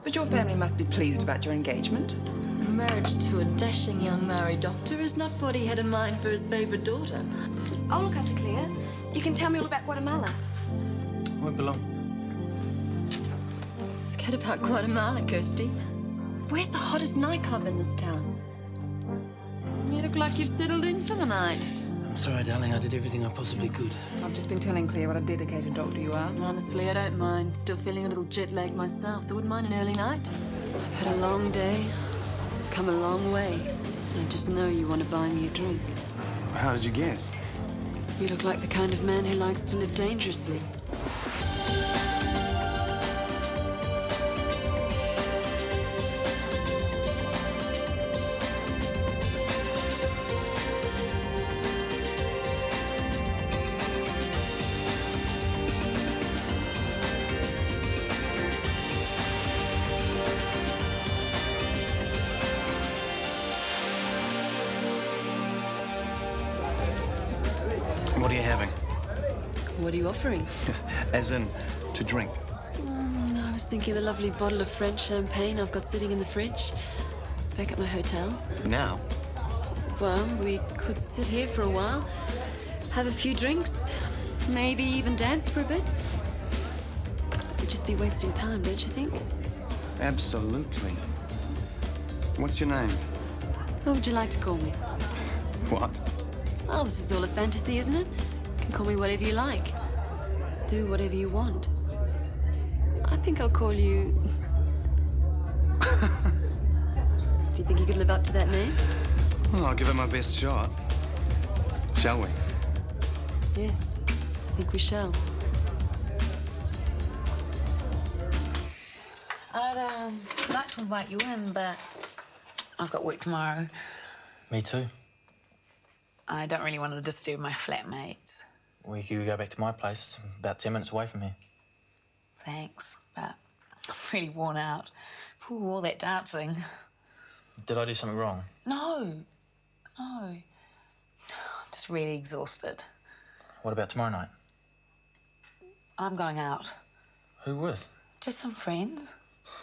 But your family must be pleased about your engagement. Marriage to a dashing young Maori doctor is not what he had in mind for his favourite daughter. I'll look after Claire. You can tell me all about Guatemala. Won't belong. Forget about Guatemala, Kirsty. Where's the hottest nightclub in this town? You look like you've settled in for the night. I'm sorry, darling. I did everything I possibly could. I've just been telling Claire what a dedicated doctor you are. Honestly, I don't mind. Still feeling a little jet-lagged myself, so I wouldn't mind an early night. I've had a long day. I've come a long way. I just know you want to buy me a drink. How did you guess? You look like the kind of man who likes to live dangerously. What are you having? What are you offering? As in, to drink. I was thinking the lovely bottle of French champagne I've got sitting in the fridge. Back at my hotel. Now? Well, we could sit here for a while, have a few drinks, maybe even dance for a bit. We'd just be wasting time, don't you think? Absolutely. What's your name? What would you like to call me? What? Oh, this is all a fantasy, isn't it? You can call me whatever you like. Do whatever you want. I think I'll call you... Do you think you could live up to that name? Well, I'll give it my best shot. Shall we? Yes, I think we shall. I'd like to invite you in, but I've got work tomorrow. Me too. I don't really want to disturb my flatmates. We could go back to my place. It's about 10 minutes away from here. Thanks, but I'm really worn out. Ooh, all that dancing. Did I do something wrong? No. I'm just really exhausted. What about tomorrow night? I'm going out. Who with? Just some friends.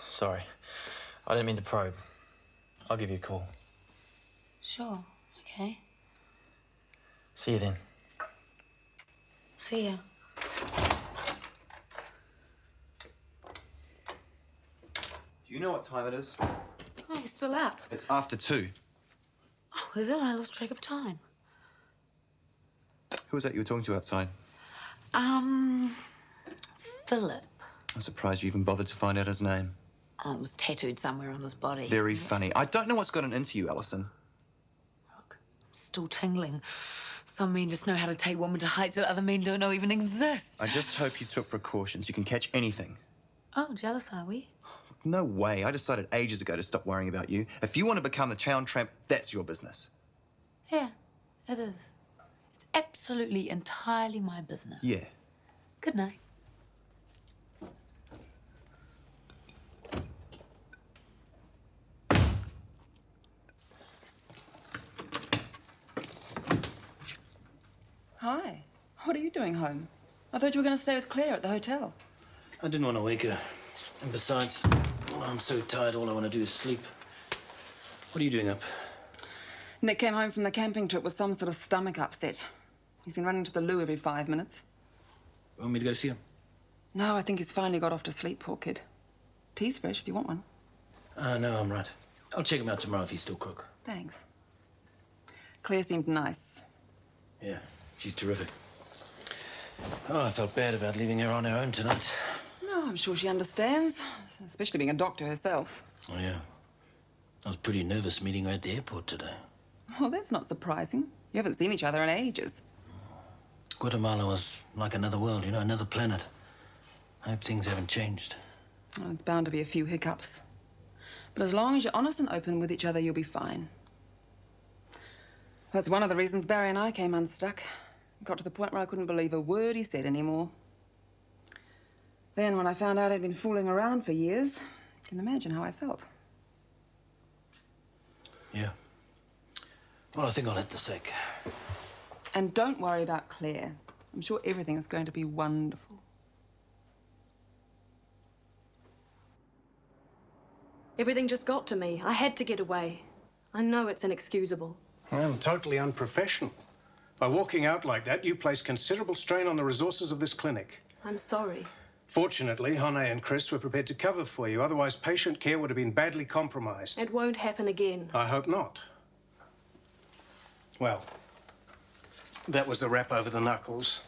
Sorry. I didn't mean to probe. I'll give you a call. Sure, okay. See you then. See ya. Do you know what time it is? Oh, you're still up. It's after 2. Oh, is it? I lost track of time. Who was that you were talking to outside? Philip. I'm surprised you even bothered to find out his name. Oh, it was tattooed somewhere on his body. Very funny. I don't know what's gotten into you, Alison. Look, I'm still tingling. Some men just know how to take women to heights that other men don't know even exist. I just hope you took precautions. You can catch anything. Oh, jealous are we? No way. I decided ages ago to stop worrying about you. If you want to become the town tramp, that's your business. Yeah, it is. It's absolutely entirely my business. Yeah. Good night. Hi. What are you doing home? I thought you were going to stay with Claire at the hotel. I didn't want to wake her. And besides, I'm so tired, all I want to do is sleep. What are you doing up? Nick came home from the camping trip with some sort of stomach upset. He's been running to the loo every 5 minutes. Want me to go see him? No, I think he's finally got off to sleep, poor kid. Tea's fresh if you want one. No, I'm right. I'll check him out tomorrow if he's still crook. Thanks. Claire seemed nice. Yeah, she's terrific. Oh, I felt bad about leaving her on her own tonight. No, I'm sure she understands, especially being a doctor herself. Oh, yeah. I was pretty nervous meeting her at the airport today. Well, that's not surprising. You haven't seen each other in ages. Guatemala was like another world, you know, another planet. I hope things haven't changed. Oh, there's bound to be a few hiccups. But as long as you're honest and open with each other, you'll be fine. That's one of the reasons Barry and I came unstuck. It got to the point where I couldn't believe a word he said anymore. Then, when I found out I'd been fooling around for years, you can imagine how I felt. Yeah. Well, I think I'll hit the sack. And don't worry about Claire. I'm sure everything is going to be wonderful. Everything just got to me. I had to get away. I know it's inexcusable. Well, totally unprofessional. By walking out like that, you place considerable strain on the resources of this clinic. I'm sorry. Fortunately, Hone and Chris were prepared to cover for you. Otherwise, patient care would have been badly compromised. It won't happen again. I hope not. Well, that was the rap over the knuckles.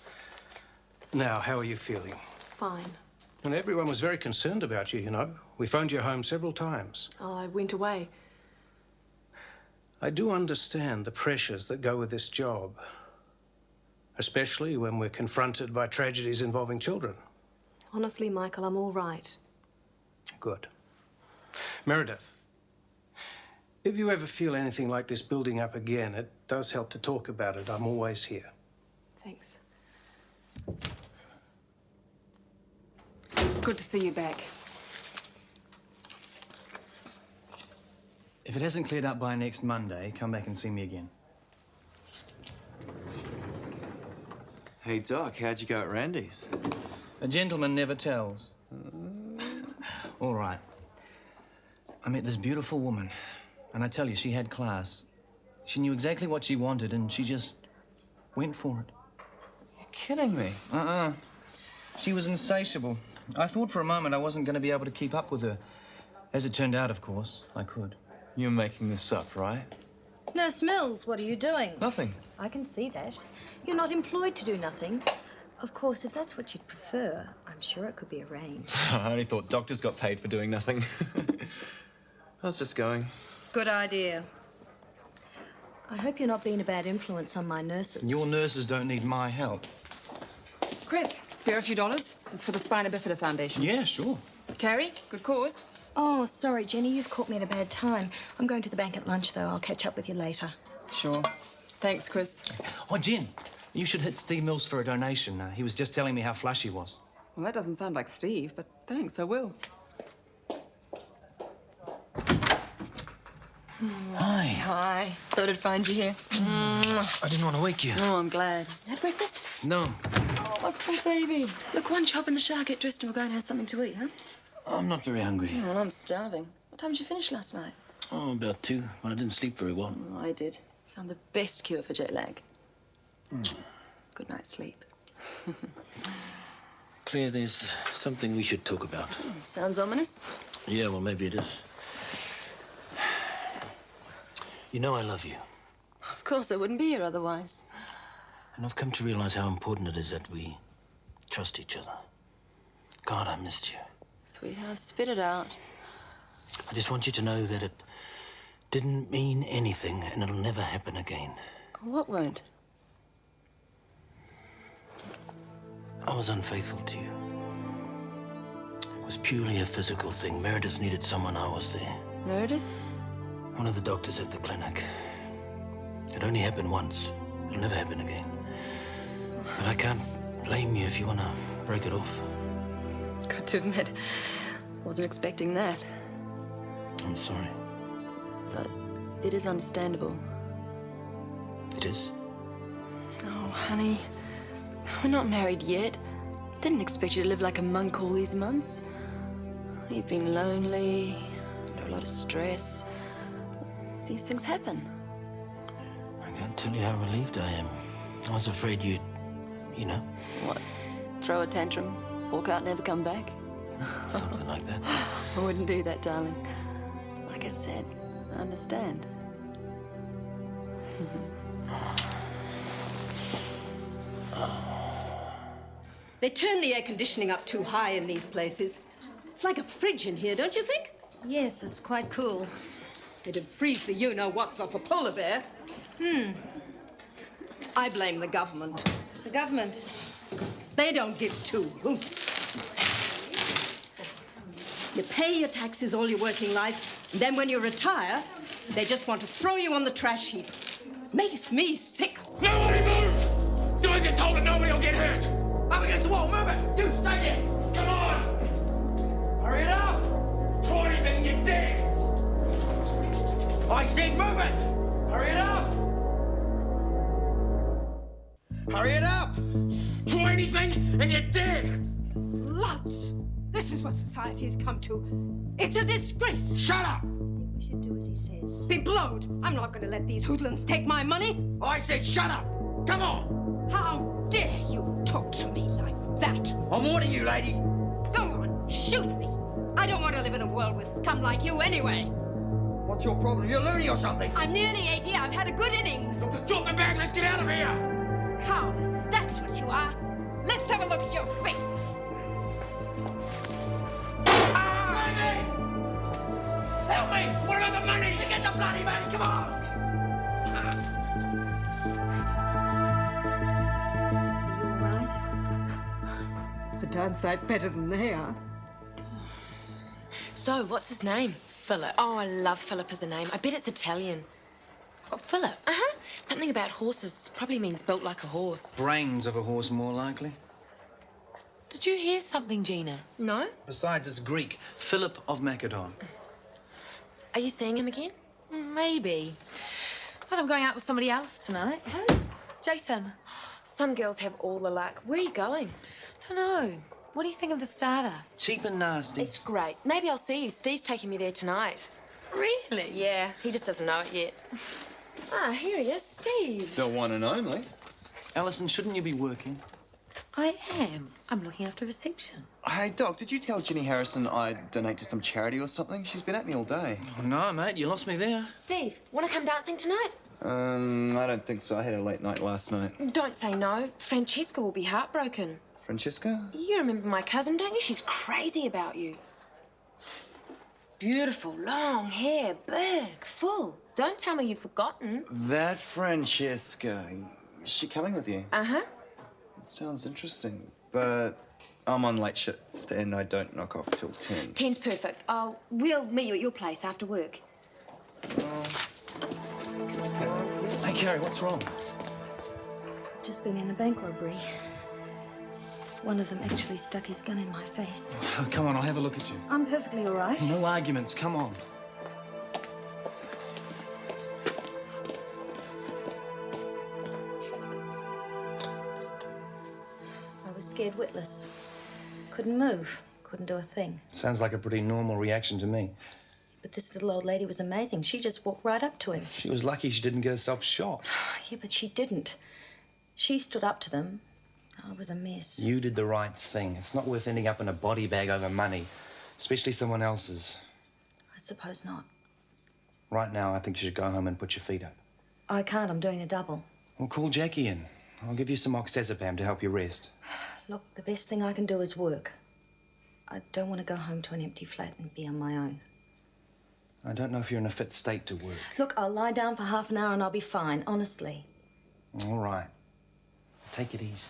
Now, how are you feeling? Fine. And everyone was very concerned about you, you know. We phoned your home several times. Oh, I went away. I do understand the pressures that go with this job, especially when we're confronted by tragedies involving children. Honestly, Michael, I'm all right. Good. Meredith, if you ever feel anything like this building up again, it does help to talk about it. I'm always here. Thanks. Good to see you back. If it hasn't cleared up by next Monday, come back and see me again. Hey, Doc, how'd you go at Randy's? A gentleman never tells. All right. I met this beautiful woman, and I tell you, she had class. She knew exactly what she wanted, and she just went for it. You're kidding me. She was insatiable. I thought for a moment I wasn't going to be able to keep up with her. As it turned out, of course, I could. You're making this up, right? Nurse Mills, what are you doing? Nothing. I can see that. You're not employed to do nothing. Of course, if that's what you'd prefer, I'm sure it could be arranged. I only thought doctors got paid for doing nothing. I was just going. Good idea. I hope you're not being a bad influence on my nurses. Your nurses don't need my help. Chris, spare a few dollars? It's for the Spina Bifida Foundation. Yeah, sure. Carrie, good cause. Oh, sorry, Jenny, you've caught me at a bad time. I'm going to the bank at lunch, though. I'll catch up with you later. Sure. Thanks, Chris. Oh, Jen, you should hit Steve Mills for a donation. He was just telling me how flush he was. Well, that doesn't sound like Steve, but thanks, I will. Hi. Hi. Thought I'd find you here. I didn't want to wake you. Oh, I'm glad. You had breakfast? No, Oh, my poor baby. Look, why don't you hop in the shower, get dressed, and we'll go and have something to eat, huh? I'm not very hungry. Well, I'm starving. What time did you finish last night? Oh, about 2, but I didn't sleep very well. Oh, I did. Found the best cure for jet lag. Good night's sleep. Claire, there's something we should talk about. Sounds ominous. Yeah, well, maybe it is. You know I love you. Of course, I wouldn't be here otherwise. And I've come to realize how important it is that we trust each other. God, I missed you. Sweetheart, spit it out. I just want you to know that it didn't mean anything and it'll never happen again. What won't? I was unfaithful to you. It was purely a physical thing. Meredith needed someone, I was there. Meredith? One of the doctors at the clinic. It only happened once. It'll never happen again. But I can't blame you if you want to break it off. Got to admit, wasn't expecting that. I'm sorry. But it is understandable. It is? Oh, honey, we're not married yet. Didn't expect you to live like a monk all these months. You've been lonely, under a lot of stress. These things happen. I can't tell you how relieved I am. I was afraid you'd, you know, What? Throw a tantrum, walk out and never come back? something like that. I wouldn't do that, darling. Like I said, I understand. They turn the air conditioning up too high in these places. It's like a fridge in here, don't you think? Yes, it's quite cool. It'd freeze the you-know-what's off a polar bear. I blame the government. The government. They don't give two hoots. You pay your taxes all your working life, and then when you retire, they just want to throw you on the trash heap. Makes me sick. Nobody move! Do as you're told and nobody will get hurt! Up against the wall, move it! You, stay there! Come on! Hurry it up! Try anything, you're dead! I said move it! Hurry it up! Hurry it up! Try anything and you're dead! Lots! This is is what society has come to. It's a disgrace. Shut up! I think we should do as he says. Be blowed. I'm not going to let these hoodlums take my money. I said shut up! Come on! How dare you talk to me like that? I'm warning you, lady. Go on, shoot me. I don't want to live in a world with scum like you anyway. What's your problem? You're loony or something? I'm nearly 80. I've had a good innings. Just drop the bag. Let's get out of here. Cowards, that's what you are. Let's have a look at your face. Lady! Help me! What about the money? Get the bloody money! Come on! Are you all right? A darn sight better than they are. So, what's his name? Philip. Oh, I love Philip as a name. I bet it's Italian. What, Philip? Uh-huh. Something about horses. Probably means built like a horse. Brains of a horse, more likely. Did you hear something, Gina? No? Besides, it's Greek. Philip of Macedon. Are you seeing him again? Maybe. But I'm going out with somebody else tonight. Who? Jason. Some girls have all the luck. Where are you going? Dunno. What do you think of the Stardust? Cheap and nasty. It's great. Maybe I'll see you. Steve's taking me there tonight. Really? Yeah, he just doesn't know it yet. Ah, here he is, Steve. The one and only. Alison, shouldn't you be working? I am. I'm looking after reception. Hey, Doc, did you tell Jenny Harrison I'd donate to some charity or something? She's been at me all day. Oh, no, mate, you lost me there. Steve, want to come dancing tonight? I don't think so. I had a late night last night. Don't say no. Francesca will be heartbroken. Francesca? You remember my cousin, don't you? She's crazy about you. Beautiful, long hair, big, full. Don't tell me you've forgotten. That Francesca. Is she coming with you? Uh-huh. Sounds interesting. But I'm on late shift and I don't knock off till 10. 10's perfect. We'll meet you at your place after work. Hey, Carrie, what's wrong? Just been in a bank robbery. One of them actually stuck his gun in my face. Oh, come on, I'll have a look at you. I'm perfectly all right. No arguments, come on. I was scared witless. Couldn't move. Couldn't do a thing. Sounds like a pretty normal reaction to me. But this little old lady was amazing. She just walked right up to him. She was lucky she didn't get herself shot. Yeah, but she didn't. She stood up to them. I was a mess. You did the right thing. It's not worth ending up in a body bag over money, especially someone else's. I suppose not. Right now, I think you should go home and put your feet up. I can't. I'm doing a double. Well, call Jackie in. I'll give you some oxazepam to help you rest. Look, the best thing I can do is work. I don't want to go home to an empty flat and be on my own. I don't know if you're in a fit state to work. Look, I'll lie down for half an hour and I'll be fine, honestly. All right. Take it easy.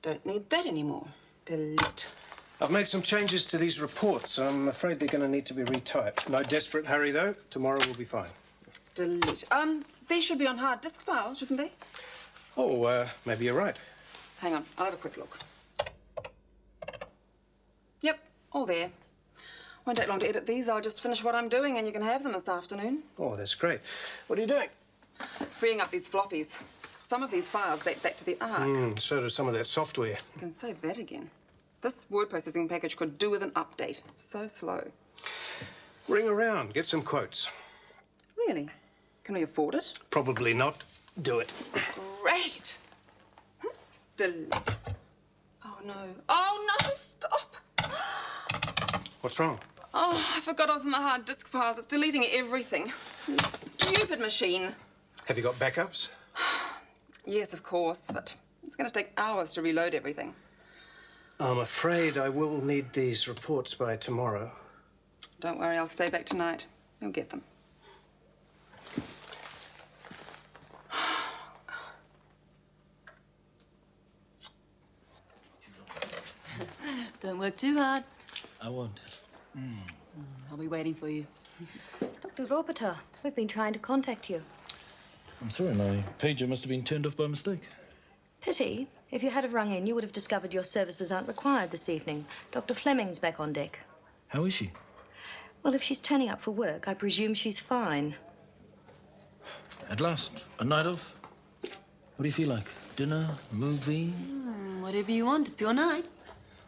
Don't need that anymore. Delete. I've made some changes to these reports. I'm afraid they're going to need to be retyped. No desperate hurry, though. Tomorrow will be fine. Delete. They should be on hard disk files, shouldn't they? Oh, maybe you're right. Hang on, I'll have a quick look. Yep, all there. Won't take long to edit these. I'll just finish what I'm doing and you can have them this afternoon. Oh, that's great. What are you doing? Freeing up these floppies. Some of these files date back to the Ark. So does some of that software. You can say that again. This word processing package could do with an update. It's so slow. Ring around, get some quotes. Really? Can we afford it? Probably not. Do it. Great. Delete. Oh, no. Oh, no, stop. What's wrong? Oh, I forgot I was in the hard disk files. It's deleting everything. Stupid machine. Have you got backups? Yes, of course, but it's going to take hours to reload everything. I'm afraid I will need these reports by tomorrow. Don't worry, I'll stay back tonight. You'll get them. Don't work too hard. I won't. I'll be waiting for you. Dr. Robita, we've been trying to contact you. I'm sorry, my pager must have been turned off by mistake. Pity. If you had have rung in, you would have discovered your services aren't required this evening. Dr. Fleming's back on deck. How is she? Well, if she's turning up for work, I presume she's fine. At last, a night off? What do you feel like? Dinner? Movie? Whatever you want, it's your night.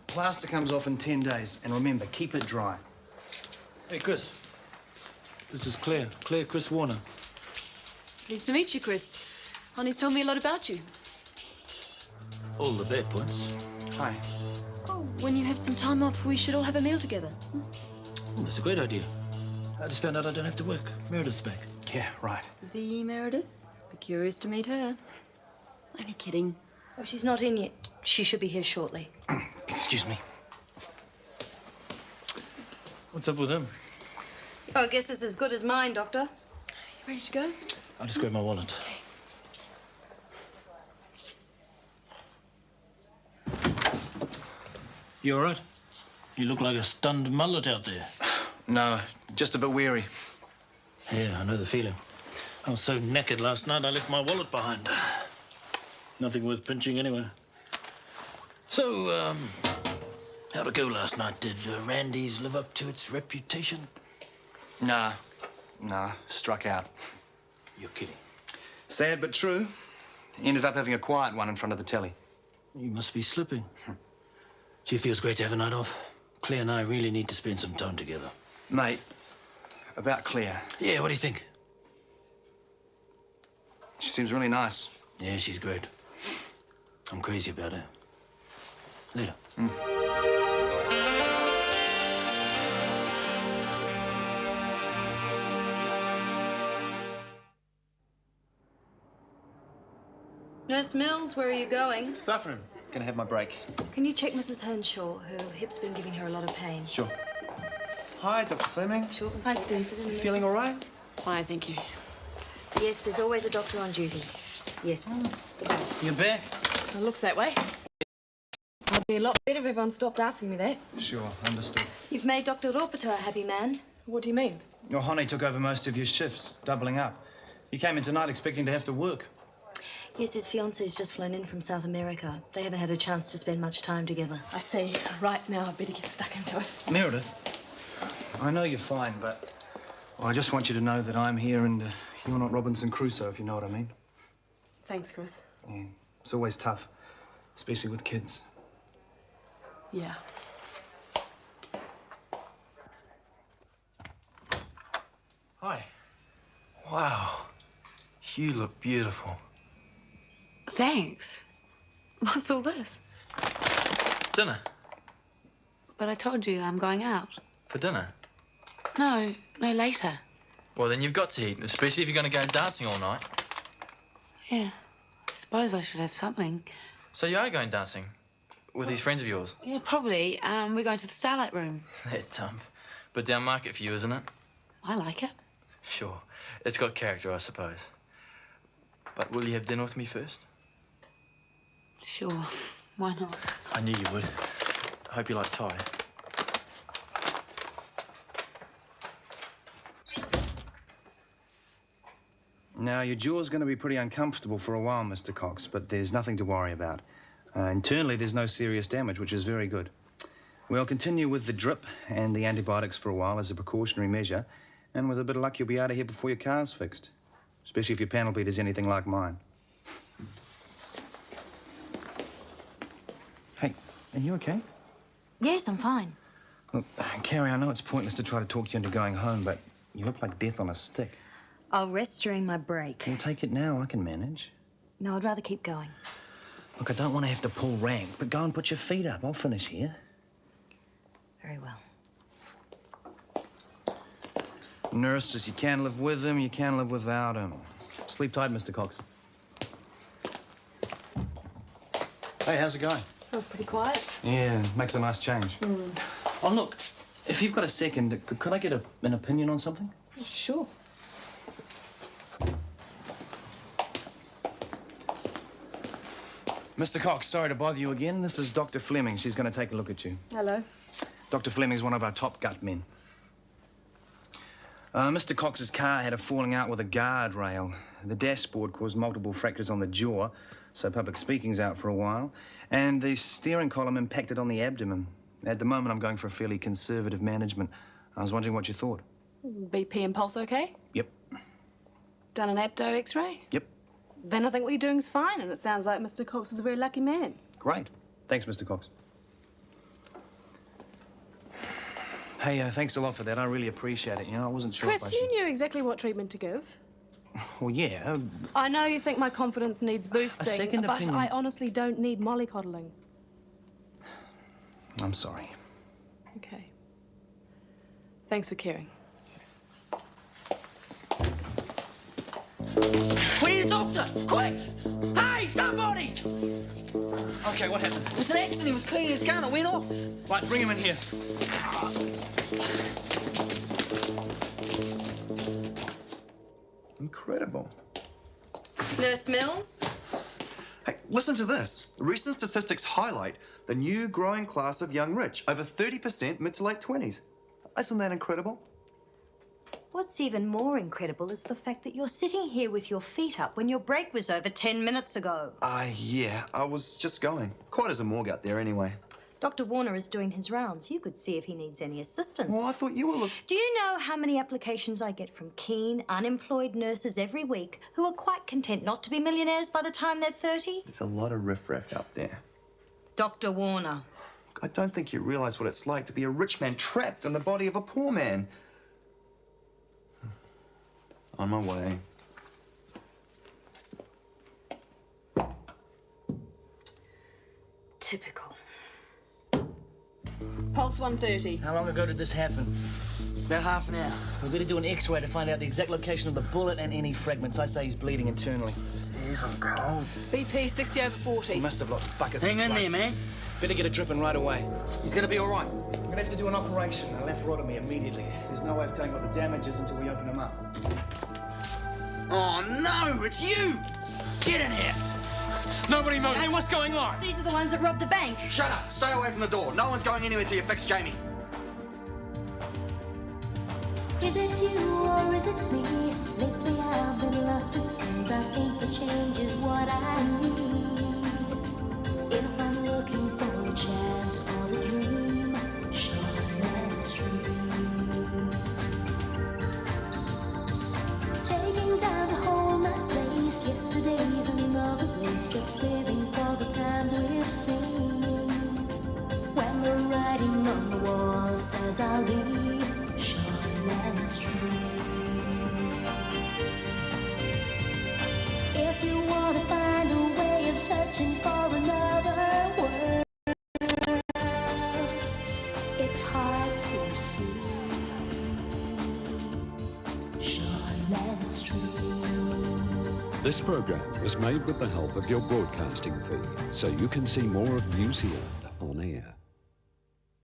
Plaster comes off in 10 days. And remember, keep it dry. Hey, Chris. This is Claire. Claire Chris Warner. Pleased to meet you, Chris. Honey's told me a lot about you. All the bad points. Hi. Oh, when you have some time off, we should all have a meal together. Oh, that's a great idea. I just found out I don't have to work. Meredith's back. Yeah, right. The Meredith? Be curious to meet her. Only kidding. Oh, she's not in yet. She should be here shortly. Excuse me. What's up with him? Oh, I guess it's as good as mine, Doctor. You ready to go? I'll just grab my wallet. You all right? You look like a stunned mullet out there. No, just a bit weary. Yeah, I know the feeling. I was so knackered last night, I left my wallet behind. Nothing worth pinching anyway. So, how'd it go last night? Did Randy's live up to its reputation? Nah, struck out. You're kidding. Sad but true. Ended up having a quiet one in front of the telly. You must be slipping. Gee, it feels great to have a night off. Claire and I really need to spend some time together. Mate, about Claire. Yeah, what do you think? She seems really nice. Yeah, she's great. I'm crazy about her. Later. Nurse Mills, where are you going? Staff room. Gonna have my break. Can you check Mrs. Henshaw? Her hip's been giving her a lot of pain. Sure. Hi, Dr. Fleming. Shortland Hi, Street. Steve. Feeling all right? Fine, thank you. Yes, there's always a doctor on duty. Yes. You're back? It looks that way. I'd be a lot better if everyone stopped asking me that. Sure, understood. You've made Dr. Ropeter a happy man. What do you mean? Your Honey took over most of your shifts, doubling up. You came in tonight expecting to have to work. Yes, his fiance's just flown in from South America. They haven't had a chance to spend much time together. I see. Right now, I'd better get stuck into it. Meredith, I know you're fine, but I just want you to know that I'm here and you're not Robinson Crusoe, if you know what I mean. Thanks, Chris. Yeah, it's always tough, especially with kids. Yeah. Hi. Wow. You look beautiful. Thanks. What's all this? Dinner. But I told you I'm going out. For dinner? No, later. Well, then you've got to eat, especially if you're going to go dancing all night. Yeah. Suppose I should have something. So you are going dancing? With these friends of yours? Yeah, probably. We're going to the Starlight Room. They're dumb. But down market for you, isn't it? I like it. Sure. It's got character, I suppose. But will you have dinner with me first? Sure. Why not? I knew you would. I hope you like Thai. Now, your jaw's going to be pretty uncomfortable for a while, Mr. Cox, but there's nothing to worry about. Internally, there's no serious damage, which is very good. We'll continue with the drip and the antibiotics for a while as a precautionary measure, and with a bit of luck, you'll be out of here before your car's fixed, especially if your panel beat is anything like mine. Hey, are you okay? Yes, I'm fine. Look, Carrie, I know it's pointless to try to talk you into going home, but you look like death on a stick. I'll rest during my break. We'll take it now. I can manage. No, I'd rather keep going. Look, I don't want to have to pull rank, but go and put your feet up. I'll finish here. Very well. Nurses, you can live with them, you can live without them. Sleep tight, Mr. Cox. Hey, how's it going? Oh, pretty quiet. Yeah, makes a nice change. Oh, look, if you've got a second, could I get an opinion on something? Sure. Mr. Cox, sorry to bother you again. This is Dr. Fleming. She's going to take a look at you. Hello. Dr. Fleming's one of our top gut men. Mr. Cox's car had a falling out with a guardrail. The dashboard caused multiple fractures on the jaw, so public speaking's out for a while. And the steering column impacted on the abdomen. At the moment, I'm going for a fairly conservative management. I was wondering what you thought. BP and pulse okay? Yep. Done an abdo x-ray? Yep. Then I think what you're doing is fine, and it sounds like Mr. Cox is a very lucky man. Great. Thanks, Mr. Cox. Hey, thanks a lot for that. I really appreciate it. You know, I wasn't sure if I Chris, should... you knew exactly what treatment to give. Well, yeah. I know you think my confidence needs boosting, second but opinion. I honestly don't need mollycoddling. I'm sorry. Okay. Thanks for caring. We need a doctor! Quick! Hey, somebody! Okay, what happened? It was an accident. He was cleaning his gun. It went off. Right, bring him in here. Incredible. Nurse Mills? Hey, listen to this. Recent statistics highlight the new growing class of young rich, over 30% mid to late 20s. Isn't that incredible? What's even more incredible is the fact that you're sitting here with your feet up when your break was over 10 minutes ago. Yeah, I was just going. Quite as a morgue out there anyway. Dr. Warner is doing his rounds. You could see if he needs any assistance. Well, I thought you were Do you know how many applications I get from keen, unemployed nurses every week who are quite content not to be millionaires by the time they're 30? There's a lot of riffraff out there. Dr. Warner. I don't think you realise what it's like to be a rich man trapped in the body of a poor man. On my way. Typical. Pulse 130. How long ago did this happen? About half an hour. We better do an X-ray to find out the exact location of the bullet and any fragments. I say he's bleeding internally. Yes, I'm cold. BP 60/40. He must have lost buckets Hang of in blood. there, man. Better get it dripping right away. He's gonna be all right. We're gonna have to do an operation, a laparotomy immediately. There's no way of telling what the damage is until we open him up. Oh, no! It's you! Get in here! Nobody move! Hey, what's going on? These are the ones that robbed the bank. Shut up! Stay away from the door. No one's going anywhere till you fix Jamie. Is it you or is it me? Lately I've been lost it seems. I think the change is what I need. If I'm looking for a chance or a dream, Shortland Street. Taking time to hold my place. Yesterday's another place. Just living for the times we've seen. When the writing on the wall says I'll be Shortland Street. If you want to find a way of searching for another world, it's hard to see. Shortland Street. This program is made with the help of your broadcasting fee, so you can see more of New Zealand on air.